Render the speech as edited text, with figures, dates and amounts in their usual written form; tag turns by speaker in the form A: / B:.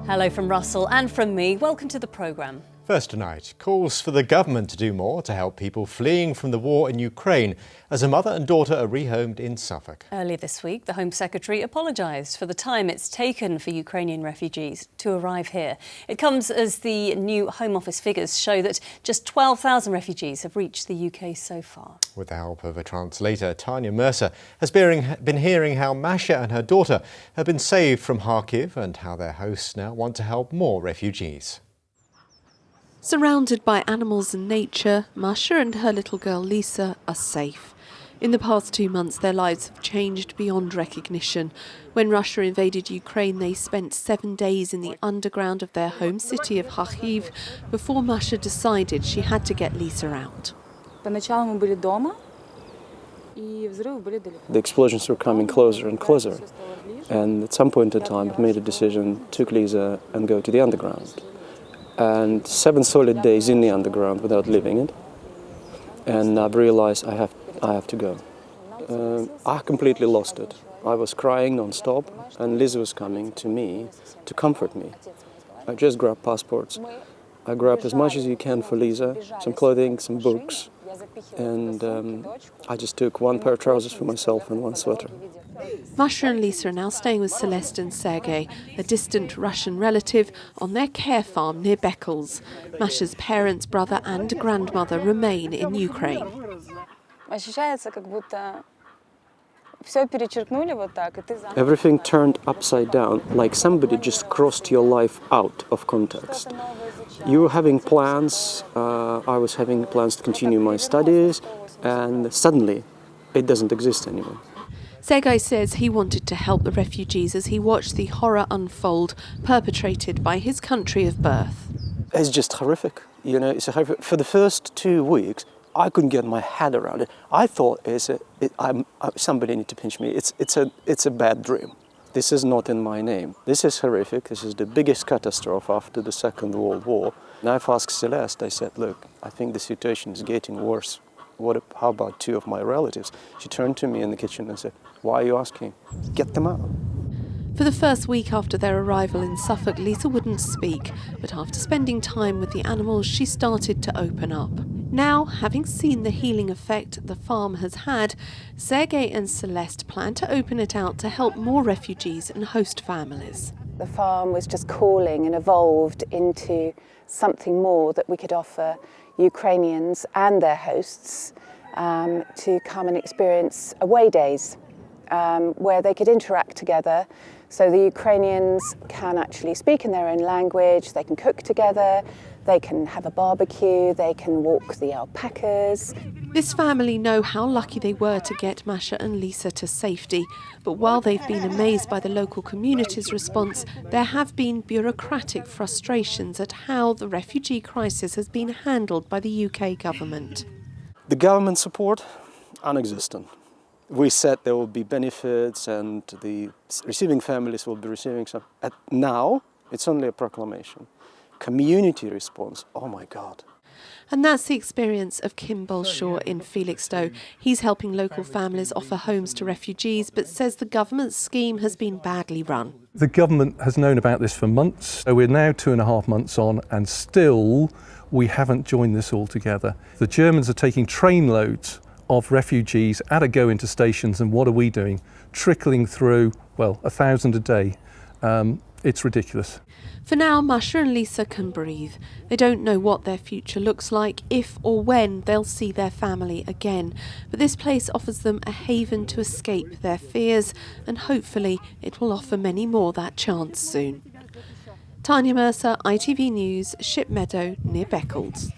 A: Hello from Russell and from me. Welcome to the programme.
B: First tonight, calls for the government to do more to help people fleeing from the war in Ukraine as a mother and daughter are rehomed in Suffolk.
A: Earlier this week, the Home Secretary apologised for the time it's taken for Ukrainian refugees to arrive here. It comes as the new Home Office figures show that just 12,000 refugees have reached the UK so far.
B: With the help of a translator, Tanya Mercer has been hearing how Masha and her daughter have been saved from Kharkiv and how their hosts now want to help more refugees.
C: Surrounded by animals and nature, Masha and her little girl Lisa are safe. In the past 2 months, their lives have changed beyond recognition. When Russia invaded Ukraine, they spent 7 days in the underground of their home city of Kharkiv before Masha decided she had to get Lisa out.
D: The explosions were coming closer and closer, and at some point in time I made a decision, took Lisa and go to the underground. And 7 solid days in the underground without leaving it, and I've realized I have to go. I completely lost it. I was crying non-stop, and Liz was coming to me to comfort me. I just grabbed passports. I grabbed as much as you can for Lisa, some clothing, some books, and I just took 1 pair of trousers for myself and 1 sweater.
C: Masha and Lisa are now staying with Celeste and Sergei, a distant Russian relative, on their care farm near Beccles. Masha's parents, brother and grandmother remain in Ukraine.
D: Everything turned upside down, like somebody just crossed your life out of context. You were having plans, I was having plans to continue my studies, and suddenly it doesn't exist anymore.
C: Sergei says he wanted to help the refugees as he watched the horror unfold perpetrated by his country of birth.
D: It's just horrific. You know, it's horrific. For the first 2 weeks, I couldn't get my head around it. I thought somebody need to pinch me. It's a bad dream. This is not in my name. This is horrific. This is the biggest catastrophe after the Second World War. And I've asked Celeste, I said, look, I think the situation is getting worse. How about 2 of my relatives? She turned to me in the kitchen and said, why are you asking? Get them out.
C: For the first week after their arrival in Suffolk, Lisa wouldn't speak, but after spending time with the animals, she started to open up. Now, having seen the healing effect the farm has had, Sergei and Celeste plan to open it out to help more refugees and host families.
E: The farm was just calling and evolved into something more that we could offer Ukrainians and their hosts to come and experience away days where they could interact together. So the Ukrainians can actually speak in their own language, they can cook together, they can have a barbecue, they can walk the alpacas.
C: This family know how lucky they were to get Masha and Lisa to safety. But while they've been amazed by the local community's response, there have been bureaucratic frustrations at how the refugee crisis has been handled by the UK government.
D: The government support, non-existent. We said there will be benefits and the receiving families will be receiving some. Now, it's only a proclamation. Community response, oh my God.
C: And that's the experience of Kim Bolshaw in Felixstowe. He's helping local families offer homes to refugees, but says the government's scheme has been badly run.
F: The government has known about this for months. So we're now 2.5 months on, and still we haven't joined this all together. The Germans are taking trainloads of refugees at a go into stations, and what are we doing? Trickling through, 1,000 a day. It's ridiculous.
C: For now, Masha and Lisa can breathe. They don't know what their future looks like, if or when they'll see their family again. But this place offers them a haven to escape their fears, and hopefully it will offer many more that chance soon. Tanya Mercer, ITV News, Shipmeadow near Beccles.